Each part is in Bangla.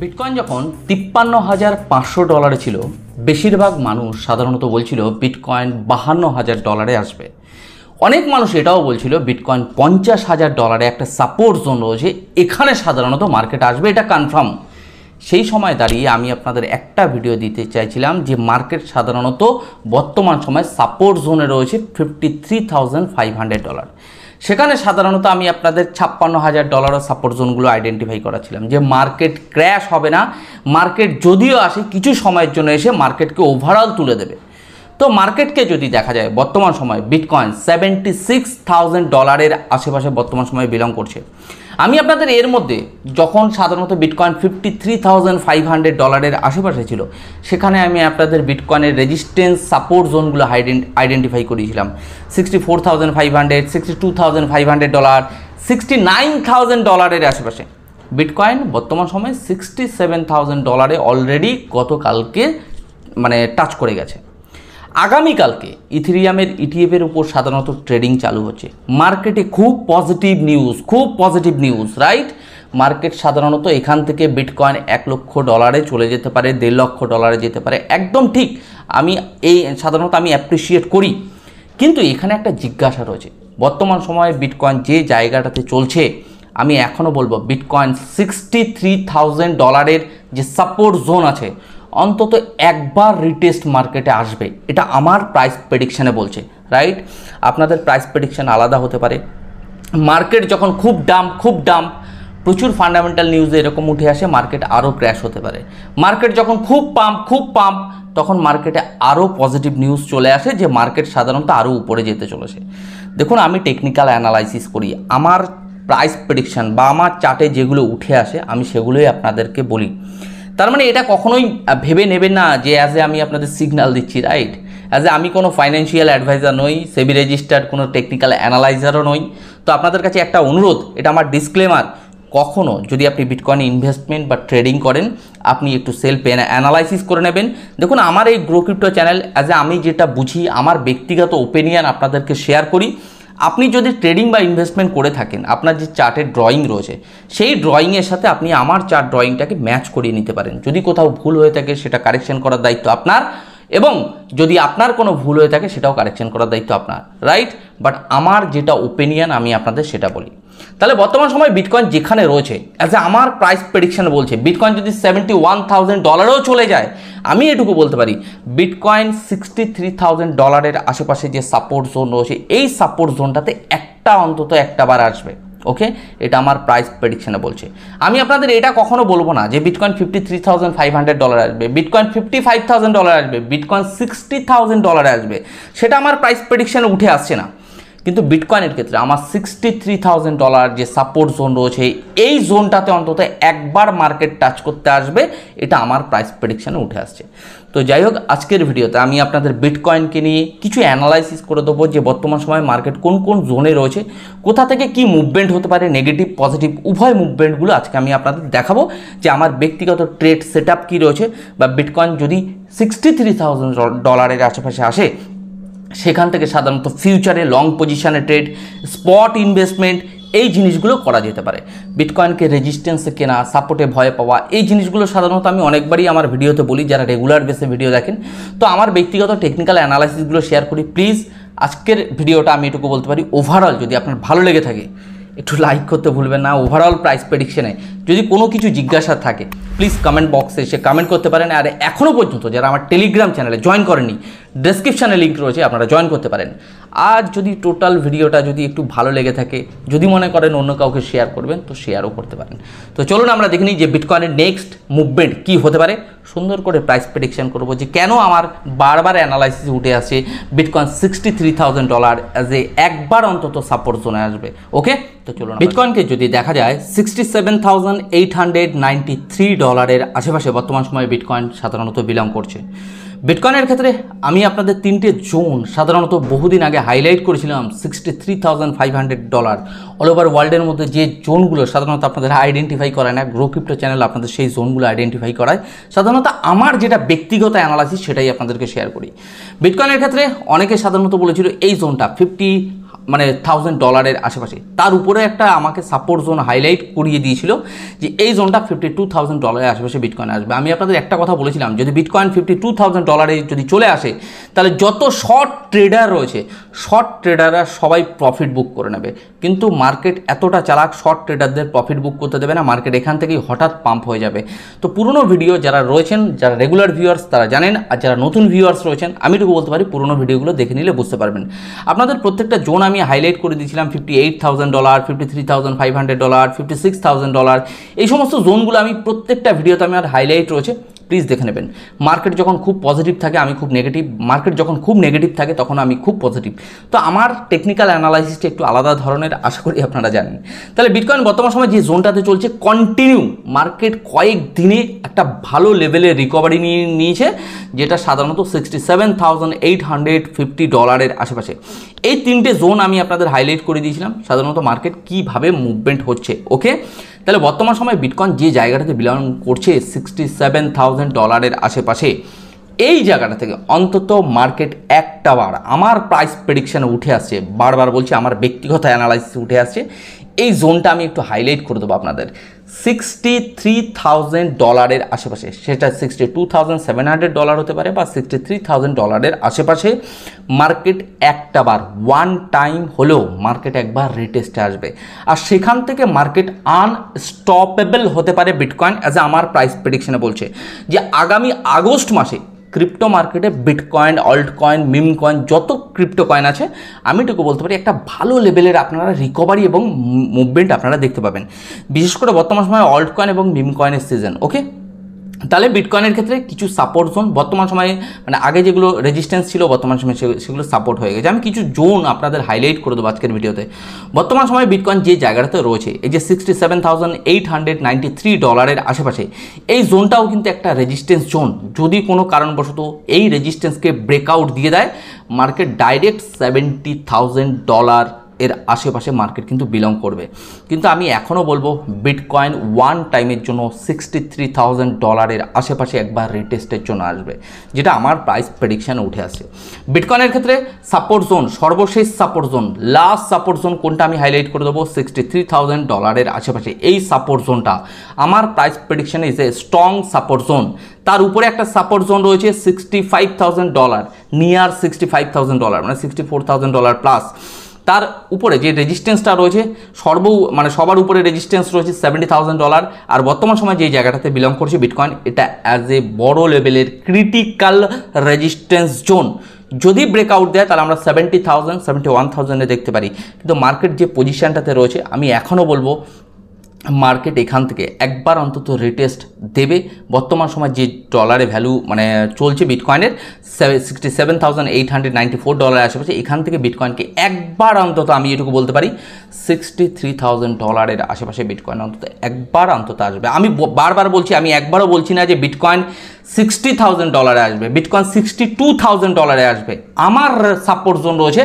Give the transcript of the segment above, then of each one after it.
বিটকয়েন যখন 53,500 ডলারে ছিল, বেশিরভাগ মানুষ সাধারণত বলছিল বিটকয়েন 52,000 ডলারে আসবে। অনেক মানুষ এটাও বলছিল বিটকয়েন 50,000 ডলারে একটা সাপোর্ট জোন রয়েছে, এখানে সাধারণত মার্কেট আসবে, এটা কনফার্ম। সেই সময় দাঁড়িয়ে আমি আপনাদের একটা ভিডিও দিতে চাইছিলাম যে মার্কেট সাধারণত বর্তমান সময় সাপোর্ট জোনে রয়েছে 53,500 ডলার। সেখানে সাধারণত আমি আপনাদের 56,000 ডলারের সাপোর্ট জোনগুলো আইডেন্টিফাই করাছিলাম যে মার্কেট ক্র্যাশ হবে না, মার্কেট যদিও আসে কিছু সময়ের জন্য এসে মার্কেটকে ওভারঅল তুলে দেবে। তো মার্কেটকে যদি দেখা যায় বর্তমান সময় বিটকয়েন 76,000 ডলারের আশেপাশে বর্তমান সময়ে বিলং করছে। আমি আপনাদের এর মধ্যে যখন সাধারণত বিটকয়েন 53,500 ডলারের আশেপাশে ছিল, সেখানে আমি আপনাদের বিটকয়েনের রেজিস্ট্যান্স সাপোর্ট জোনগুলো আইডেন্টিফাই করেছিলাম। 64,500, 62,500 ডলার, 69,000 ডলারের আশেপাশে। বিটকয়েন বর্তমান সময়ে 67,000 ডলারে অলরেডি গতকালকে টাচ করে গেছে। আগামীকালকে ইথেরিয়ামের ইটিএফের উপর সাধারণত ট্রেডিং চালু হচ্ছে। মার্কেটে খুব পজিটিভ নিউজ, রাইট? মার্কেট সাধারণত এখান থেকে বিটকয়েন 1 লক্ষ ডলারে চলে যেতে পারে, 1.5 লক্ষ ডলারে যেতে পারে, একদম ঠিক। আমি সাধারণত অ্যাপ্রিসিয়েট করি, কিন্তু এখানে একটা জিজ্ঞাসা রয়েছে। বর্তমান সময়ে বিটকয়েন যে জায়গাটাতে চলছে, আমি এখনও বলবো বিটকয়েন 63,000 ডলারের যে সাপোর্ট জোন আছে, অন্তত একবার রিটেস্ট মার্কেটে আসবে, এটা আমার প্রাইস প্রেডিকশানে বলছে, রাইট? আপনাদের প্রাইস প্রেডিকশান আলাদা হতে পারে। মার্কেট যখন খুব ডাম্প প্রচুর ফান্ডামেন্টাল নিউজে এরকম উঠে আসে, মার্কেট আরও ক্র্যাশ হতে পারে। মার্কেট যখন খুব পাম্প তখন মার্কেটে আরও পজিটিভ নিউজ চলে আসে যে মার্কেট সাধারণত আরও উপরে যেতে চলেছে। দেখুন, আমি টেকনিক্যাল অ্যানালাইসিস করি, আমার প্রাইস প্রেডিকশান বা আমার চার্টে যেগুলো উঠে আসে আমি সেগুলোই আপনাদেরকে বলি। তার মানে এটা কখনোই ভেবে নেবেন না যে আমি আপনাদের সিগন্যাল দিচ্ছি, রাইট? আমি কোনো ফাইন্যান্সিয়াল অ্যাডভাইজার নই, সেবি রেজিস্টার্ড কোনো টেকনিক্যাল অ্যানালাইজারও নই। তো আপনাদের কাছে একটা অনুরোধ, এটা আমার ডিসক্লেমার, কখনো যদি আপনি বিটকয়েনে ইনভেস্টমেন্ট বা ট্রেডিং করেন, আপনি একটু সেলফ অ্যানালাইসিস করে নেবেন। দেখুন, আমার এই গ্রো ক্রিপ্টো চ্যানেল আমি যেটা বুঝি, আমার ব্যক্তিগত ওপিনিয়ন আপনাদেরকে শেয়ার করি। আপনি যদি ট্রেডিং বা ইনভেস্টমেন্ট করে থাকেন, আপনার যে চার্টের ড্রয়িং রয়েছে, সেই ড্রয়িংয়ের সাথে আপনি আমার চার্ট ড্রয়িংটাকে ম্যাচ করিয়ে নিতে পারেন। যদি কোথাও ভুল হয়ে থাকে সেটা কারেকশন করার দায়িত্ব আপনার, এবং যদি আপনার কোনো ভুল হয়ে থাকে সেটাও কারেকশন করার দায়িত্ব আপনার, রাইট? বাট আমার যেটা ওপিনিয়ন আমি আপনাদের সেটা বলি। তাহলে বর্তমান সময় বিটকয়েন যেখানে রয়েছে, আমার প্রাইস প্রেডিকশন বলছে বিটকয়েন যদি 71,000 ডলারেও চলে যায়, আমি এটুকু বলতে পারি বিটকয়েন 63,000 ডলারের আশেপাশে যে সাপোর্ট জোন রয়েছে, এই সাপোর্ট জোনটাতে অন্তত একটা বার আসবে। ওকে, এটা আমার প্রাইস প্রেডিকশনে বলছে। আমি আপনাদের এটা কখনো বলবো না যে বিটকয়েন 53,500 ডলার আসবে, বিটকয়েন 55,000 ডলার আসবে, বিটকয়েন 60,000 ডলারে আসবে, সেটা আমার প্রাইস প্রেডিকশনে উঠে আসছে না। কিন্তু বিটকয়েনের ক্ষেত্রে আমার 63,000 ডলার যে সাপোর্ট জোন রয়েছে, এই জোনটাতে অন্তত একবার মার্কেট টাচ করতে আসবে, এটা আমার প্রাইস প্রেডিকশানে উঠে আসছে। তো যাই হোক, আজকের ভিডিওতে আমি আপনাদের বিটকয়েনকে নিয়ে কিছু অ্যানালাইসিস করে দেবো যে বর্তমান সময় মার্কেট কোন জোনে রয়েছে, কোথা থেকে কি মুভমেন্ট হতে পারে, নেগেটিভ পজিটিভ উভয় মুভমেন্টগুলো আজকে আমি আপনাদের দেখাবো যে আমার ব্যক্তিগত ট্রেড সেট আপ কী রয়েছে, বা বিটকয়েন যদি 63,000 ডলারের আশেপাশে আসে, সেখান থেকে সাধারণত ফিউচারে লং পজিশনে ট্রেড, স্পট ইনভেস্টমেন্ট, এই জিনিসগুলো করা যেতে পারে। বিটকয়েনকে রেজিস্ট্যান্সে কেনা, সাপোর্টে ভয় পাওয়া, এই জিনিসগুলো সাধারণত আমি অনেকবারই আমার ভিডিওতে বলি, যারা রেগুলার বেসে ভিডিও দেখেন। তো আমার ব্যক্তিগত টেকনিক্যাল অ্যানালাইসিসগুলো শেয়ার করি। প্লিজ আজকের ভিডিওটা আমি এটুকু বলতে পারি, ওভারঅল যদি আপনার ভালো লেগে থাকে একটু লাইক করতে ভুলবেন না। ওভারঅল প্রাইস প্রেডিকশনে যদি কোনো কিছু জিজ্ঞাসা থাকে, প্লিজ কমেন্ট বক্সে এসে কমেন্ট করতে পারেন। আর এখনও পর্যন্ত যারা আমার টেলিগ্রাম চ্যানেলে জয়েন করেননি, ডেসক্রিপশানে লিঙ্ক রয়েছে, আপনারা জয়েন করতে পারেন। আর যদি টোটাল ভিডিওটা যদি একটু ভালো লেগে থাকে, যদি মনে করেন অন্য কাউকে শেয়ার করবেন, তো শেয়ারও করতে পারেন। তো চলুন আমরা দেখে নিই যে বিটকয়েনের নেক্সট মুভমেন্ট কী হতে পারে। সুন্দর করে প্রাইস প্রেডিকশন করবো যে কেন আমার বারবার অ্যানালাইসিস উঠে আসে বিটকয়েন 63,000 ডলার একবার অন্তত সাপোর্ট জোনে আসবে। ওকে, তো চলুন বিটকয়েনকে যদি দেখা যায় 67,893 ডলারের আশেপাশে বর্তমান সময়ে বিটকয়েন সাধারণত বিলং করছে। বিটকয়েনের ক্ষেত্রে আমি আপনাদের তিনটে জোন সাধারণত বহুদিন আগে হাইলাইট করেছিলাম। 63,500 ডলার অল ওভার ওয়ার্ল্ডের মধ্যে যে জোনগুলো সাধারণত আপনাদের আইডেন্টিফাই করায় না, গ্রো ক্রিপ্টো চ্যানেল আপনাদের সেই জোনগুলো আইডেন্টিফাই করায়। সাধারণত আমার যেটা ব্যক্তিগত অ্যানালাইসিস সেটাই আপনাদেরকে শেয়ার করি। বিটকয়েনের ক্ষেত্রে অনেকে সাধারণত বলেছিল এই জোনটা মানে $1000 আশেপাশে। তার উপরে একটা আমাকে সাপোর্ট জোন হাইলাইট করিয়ে দিয়েছিল যে এই জোনটা $52,000 আশেপাশে বিটকয়েন আসবে। আমি আপনাদের একটা কথা বলেছিলাম, যদি বিটকয়েন $52,000 যদি চলে আসে তাহলে যত শর্ট ট্রেডার রয়েছে শর্ট ট্রেডাররা সবাই প্রফিট বুক করে নেবে, কিন্তু মার্কেট এতটা চালাক, শর্ট ট্রেডারদের প্রফিট বুক করতে দেবে না। মার্কেট এখান থেকেই হঠাৎ পাম্প হয়ে যাবে। তো পুরনো ভিডিও যারা রয়েছেন, যারা রেগুলার ভিউয়ার্স তারা জানেন, আর যারা নতুন ভিউয়ার্স রয়েছেন আমি এটুকু বলতে পারি পুরনো ভিডিওগুলো দেখে নিলে বুঝতে পারবেন। আপনাদের প্রত্যেকটা জোন আমি হাইলাইট করে দিয়েছিলাম, $58,000, $53,500, $56,000, এই সমস্ত জোনগুলো আমি প্রত্যেকটা ভিডিওতে আমার হাইলাইট রয়েছে, প্লিজ দেখে নেবেন। মার্কেট যখন খুব পজিটিভ থাকে আমি খুব নেগেটিভ, মার্কেট যখন খুব নেগেটিভ থাকে তখন আমি খুব পজিটিভ। তো আমার টেকনিক্যাল অ্যানালাইসিসটা একটু আলাদা ধরনের, আশা করি আপনারা জানেন। তাহলে বিটকয়েন বর্তমান সময় যে জোনটাতে চলছে, কন্টিনিউ মার্কেট কয়েক দিনে একটা ভালো লেভেলের রিকভারি নিয়েছে, যেটা সাধারণত $67,850 আশেপাশে। এই তিনটে জোন আমি আপনাদের হাইলাইট করে দিয়েছিলাম সাধারণত মার্কেট কীভাবে মুভমেন্ট হচ্ছে। ওকে, তাহলে বর্তমান সময় বিটকয়েন যে জায়গাটাতে বিলং করছে $67,000 আশেপাশে, এই জায়গাটা থেকে অন্তত মার্কেট একটা বার আমার প্রাইস প্রেডিকশানে উঠে আসছে, বারবার বলছি আমার ব্যক্তিগত অ্যানালাইসিস উঠে আসছে, এই জোনটা আমি একটু হাইলাইট করে দেবো আপনাদের। $63,000 আশেপাশে, সেটা $62,700 হতে পারে বা $63,000 আশেপাশে মার্কেট একটা বার ওয়ান টাইম হলেও মার্কেট একবার রিটেস্টে আসবে, আর সেখান থেকে মার্কেট আনস্টপেবল হতে পারে বিটকয়েন। অ্যাজ আমার প্রাইস প্রেডিকশনে বলছে যে আগামী আগস্ট মাসে ক্রিপ্টো মার্কেটে bitcoin, alt coin, meme coin, যত ক্রিপ্টো কয়েন আছে আমি এটুকু বলতে পারি একটা ভালো লেভেলের আপনারা রিকভারি এবং মুভমেন্ট আপনারা দেখতে পাবেন, বিশেষ করে বর্তমান সময় অল্ট কয়েন এবং মিম কয়েনের সিজন। ওকে, তাহলে বিটকয়েনের ক্ষেত্রে কিছু সাপোর্ট জোন বর্তমান সময়ে, মানে আগে যেগুলো রেজিস্ট্যান্স ছিল বর্তমান সময়ে সেগুলো সাপোর্ট হয়ে গেছে। আমি কিছু জোন আপনাদের হাইলাইট করে দেবো আজকের ভিডিওতে। বর্তমান সময়ে বিটকয়েন যে জায়গাটাতে রয়েছে, এই যে $67,893 আশেপাশে, এই জোনটাও কিন্তু একটা রেজিস্ট্যান্স জোন। যদি কোনো কারণবশত এই রেজিস্ট্যান্সকে ব্রেকআউট দিয়ে দেয়, মার্কেট ডাইরেক্ট $70,000 এর আশেপাশে মার্কেট কিন্তু বিলং করবে। কিন্তু আমি এখনও বলবো বিটকয়েন ওয়ান টাইমের জন্য $63,000 আশেপাশে একবার রিটেস্টের জন্য আসবে, যেটা আমার প্রাইস প্রেডিকশানে উঠে আসে। বিটকয়েনের ক্ষেত্রে সাপোর্ট জোন, সর্বশেষ support zone, last support zone কোনটা আমি হাইলাইট করে দেবো, $63,000 আশেপাশে। এই সাপোর্ট জোনটা আমার প্রাইস প্রেডিকশানে is a strong support zone. তার উপরে একটা সাপোর্ট জোন রয়েছে $65,000, নিয়ার $65,000, মানে $64,000 প্লাস। তার উপরে যে রেজিস্ট্যান্সটা রয়েছে সবার উপরে রেজিস্ট্যান্স রয়েছে $70,000, আর বর্তমান সময় যে জায়গাটাতে বিলং করছে বিটকয়েন, এটা অ্যাজ এ বড় লেভেলের ক্রিটিক্যাল রেজিস্ট্যান্স জোন। যদি ব্রেকআউট দেয় তাহলে আমরা 70,000, 71,000-এ দেখতে পারি। কিন্তু মার্কেট যে পজিশানটাতে রয়েছে আমি এখনও বলবো মার্কেট এখান থেকে একবার অন্তত রিটেস্ট দেবে। বর্তমান সময় যে ডলারে ভ্যালু মানে চলছে বিটকয়েনের $67,894 আশেপাশে, এখান থেকে বিটকয়েনকে একবার অন্তত আমি এটুকু বলতে পারি $63,000 আশেপাশে বিটকয়েন অন্তত একবার অন্তত আসবে। আমি বারবার বলছি, আমি একবারও বলছি না যে বিটকয়েন $60,000 আসবে, বিটকয়েন $62,000 আসবে। আমার সাপোর্ট জোন রয়েছে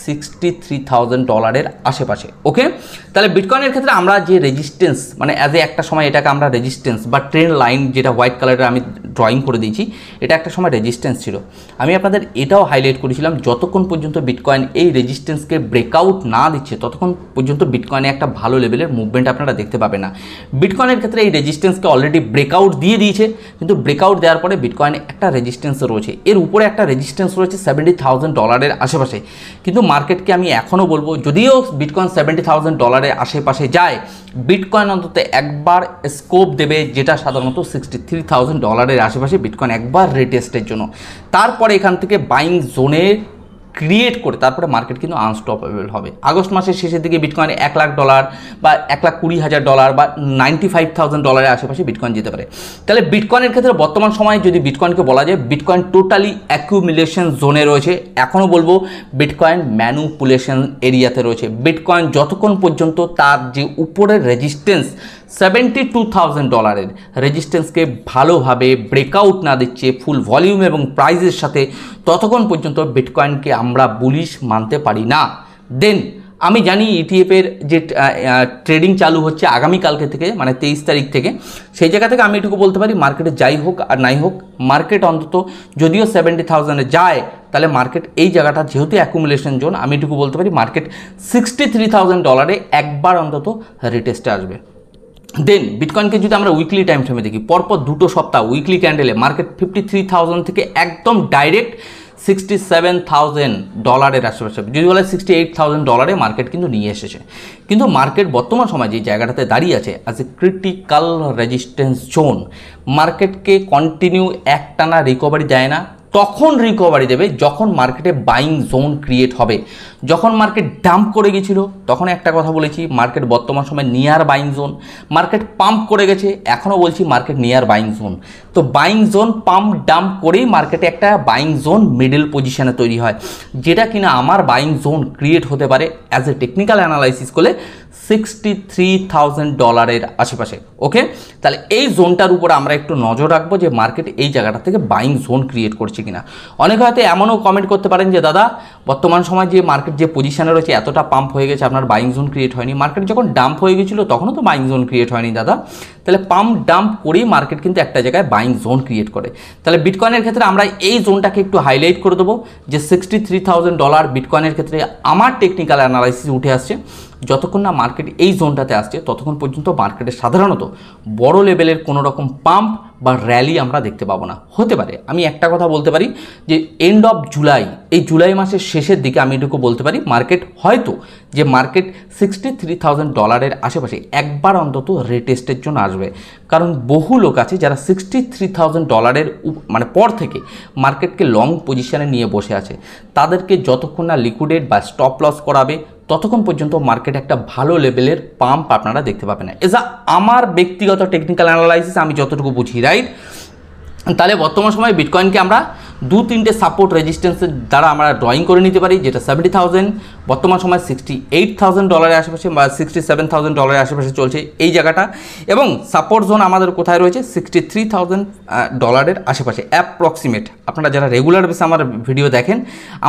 $63,000 আশেপাশে। ওকে, তাহলে বিটকয়েনের ক্ষেত্রে আমরা যে রেজিস্ট্যান্স, মানে অ্যাজ এ একটা সময় এটাকে আমরা রেজিস্ট্যান্স বা ট্রেন্ড লাইন, যেটা হোয়াইট কালারের আমি ড্রয়িং করে দিয়েছি, এটা একটা সময় রেজিস্ট্যান্স ছিল। আমি আপনাদের এটাও হাইলাইট করেছিলাম, যতক্ষণ পর্যন্ত বিটকয়েন এই রেজিস্ট্যান্সকে ব্রেকআউট না দিচ্ছে ততক্ষণ পর্যন্ত বিটকয়েনে একটা ভালো লেভেলের মুভমেন্ট আপনারা দেখতে পাবেন না। বিটকয়েনের ক্ষেত্রে এই রেজিস্ট্যান্সকে অলরেডি ব্রেকআউট দিয়ে দিয়েছে, কিন্তু ব্রেকআউট দেওয়ার পরে বিটকয়েনে একটা রেজিস্ট্যান্স রয়েছে, এর উপরে একটা রেজিস্ট্যান্স রয়েছে $70,000 আশেপাশে। কিন্তু মার্কেটকে আমি এখনও বলবো, যদিও বিটকয়েন $70,000 আশেপাশে যায়, বিটকয়েন অন্তত একবার স্কোপ দেবে, যেটা সাধারণত $63,000 আশেপাশে বিটকয়েন একবার রিটেস্টের জন্য। তারপরে এখান থেকে বাইং জোনের ক্রিয়েট করে তারপরে মার্কেট কিন্তু আনস্টপেবল হবে। আগস্ট মাসের শেষের দিকে বিটকয়েন $1,00,000 বা $1,20,000 বা $95,000 আশেপাশে বিটকয়েন যেতে পারে। তাহলে বিটকয়েনের ক্ষেত্রে বর্তমান সময়ে যদি বিটকয়েনকে বলা যায় বিটকয়েন টোটালি অ্যাকুমুলেশন জোনে রয়েছে, এখনও বলবো বিটকয়েন ম্যানুপুলেশন এরিয়াতে রয়েছে। বিটকয়েন যতক্ষণ পর্যন্ত তার যে উপরের রেজিস্ট্যান্স $72,000 রেজিস্ট্যান্সকে ভালোভাবে ব্রেকআউট না দিচ্ছে ফুল ভলিউম এবং প্রাইজের সাথে, ততক্ষণ পর্যন্ত বিটকয়েনকে আমরা বুলিশ মানতে পারি না। দেন আমি জানি ইটিএফের যে ট্রেডিং চালু হচ্ছে আগামীকালকে থেকে, মানে 23 তারিখ থেকে, সেই জায়গা থেকে আমি এটুকু বলতে পারি মার্কেটে যাই হোক আর নাই হোক, মার্কেট অন্তত যদিও 70,000-এ যায়, তাহলে মার্কেট এই জায়গাটা যেহেতু অ্যাকুমুলেশন জোন, আমি এটুকু বলতে পারি মার্কেট $63,000 একবার অন্তত রিটেস্টে আসবে। দেন বিটকয়েনকে যদি আমরা উইকলি টাইম ফ্রেমে দেখি, পরপর 2 সপ্তাহ উইকলি ক্যান্ডেলে মার্কেট 53,000 থেকে একদম ডাইরেক্ট $67,000 আশেপাশে, যদি বলে $68,000 মার্কেট কিন্তু নিয়ে এসেছে। কিন্তু মার্কেট বর্তমান সময় যে জায়গাটাতে দাঁড়িয়ে আছে as a critical resistance zone, মার্কেটকে কন্টিনিউ একটানা রিকভারি দেয় না। তখন রিকভারি দেবে যখন মার্কেটে বাইং জোন ক্রিয়েট হবে। যখন মার্কেট ডাম্প করে গেছিলো তখন একটা কথা বলেছি, মার্কেট বর্তমান সময় near buying zone. Market pump করে গেছে, এখনও বলছি মার্কেট নিয়ার বাইং জোন। তো বাইং জোন পাম্প ডাম্প করেই মার্কেটে একটা বাইং জোন মিডল পজিশনে তৈরি হয়, যেটা কিনা আমার বাইং জোন ক্রিয়েট হতে পারে অ্যাজ এ টেকনিক্যাল অ্যানালাইসিস করলে $63,000 আশেপাশে। ওকে, তাহলে এই জোনটার উপর আমরা একটু নজর রাখবো যে মার্কেট এই জায়গাটা থেকে বাইং জোন ক্রিয়েট করছে কিনা। অনেকে হয়তো এমনও কমেন্ট করতে পারেন যে দাদা বর্তমান সময় যে মার্কেট যে পজিশনে রয়েছে এতটা পাম্প হয়ে গেছে, আপনার বাইং জোন ক্রিয়েট হয়নি। মার্কেট যখন ডাম্প হয়ে গেছিলো তখনও তো বাইং জোন ক্রিয়েট হয়নি দাদা। তাহলে পাম্প ডাম্প করেই মার্কেট কিন্তু একটা জায়গায় বাইং জোন ক্রিয়েট করে। তাহলে বিটকয়েনের ক্ষেত্রে আমরা এই জোনটাকে একটু হাইলাইট করে দেবো যে $63,000 বিটকয়েনের ক্ষেত্রে আমার টেকনিক্যাল অ্যানালাইসিস উঠে আসছে। যতক্ষণ না মার্কেট এই জোনটাতে আসছে ততক্ষণ পর্যন্ত মার্কেটে সাধারণত বড় লেভেলের কোনো রকম পাম্প বা র্যালি আমরা দেখতে পাবো না। হতে পারে, আমি একটা কথা বলতে পারি যে এন্ড অফ জুলাই, এই জুলাই মাসের শেষের দিকে আমি এটুকু বলতে পারি মার্কেট হয়তো যে মার্কেট $63,000 আশেপাশে একবার অন্তত রিটেস্টের জন্য আসবে। কারণ বহু লোক আছে যারা $63,000 মানে পর থেকে মার্কেটকে লং পজিশনে নিয়ে বসে আছে। তাদেরকে যতক্ষণ না লিকুইডেট বা স্টপ লস করাবে ততক্ষণ পর্যন্ত মার্কেট একটা ভালো লেভেলের পাম্প আপনারা দেখতে পাবেন না। এজ আমার ব্যক্তিগত টেকনিক্যাল অ্যানালাইসিস আমি যতটুকু বুঝি, রাইট? তাহলে বর্তমান সময়ে বিটকয়েনকে আমরা 2-3টে সাপোর্ট রেজিস্ট্যান্সের দ্বারা আমরা ড্রয়িং করে নিতে পারি, যেটা 70,000, বর্তমান সময় $68,000 আশেপাশে বা $67,000 আশেপাশে চলছে এই জায়গাটা। এবং সাপোর্ট জোন আমাদের কোথায় রয়েছে? $63,000 আশেপাশে অ্যাপ্রক্সিমেট। আপনারা যারা রেগুলার বেসে আমার ভিডিও দেখেন,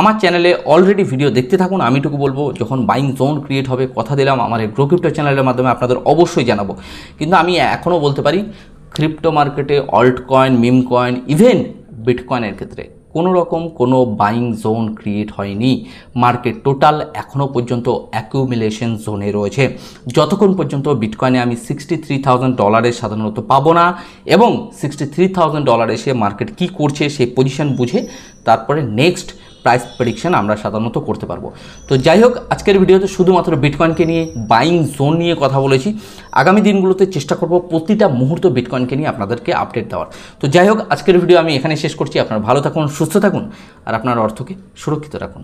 আমার চ্যানেলে অলরেডি ভিডিও দেখতে থাকুন। আমিটুকু বলবো যখন বাইং জোন ক্রিয়েট হবে, কথা দিলাম আমার এই গ্রো ক্রিপ্টো চ্যানেলের মাধ্যমে আপনাদের অবশ্যই জানাবো। কিন্তু আমি এখনও বলতে পারি ক্রিপ্টো মার্কেটে alt coin, meme coin, even বিটকয়েনের ক্ষেত্রে কোনো রকম কোনো বাইং জোন ক্রিয়েট হয়নি। মার্কেট টোটাল এখনও পর্যন্ত অ্যাকুমুলেশন জোনে রয়েছে। যতক্ষণ পর্যন্ত বিটকয়েনে আমি $63,000 সাধারণত পাবো না এবং $63,000 এসে মার্কেট কি করছে সেই পজিশন বুঝে তারপরে নেক্সট প্রাইস প্রেডিকশন আমরা সাধারণত করতে পারবো। তো যাই হোক, আজকের ভিডিওতে শুধুমাত্র বিটকয়েনকে নিয়ে বাইং জোন নিয়ে কথা বলেছি। আগামী দিনগুলোতে চেষ্টা করব প্রতিটা মুহূর্ত বিটকয়েনকে নিয়ে আপনাদেরকে আপডেট দেওয়ার। তো যাই হোক, আজকের ভিডিও আমি এখানে শেষ করছি। আপনারা ভালো থাকুন, সুস্থ থাকুন আর আপনার অর্থকে সুরক্ষিত রাখুন।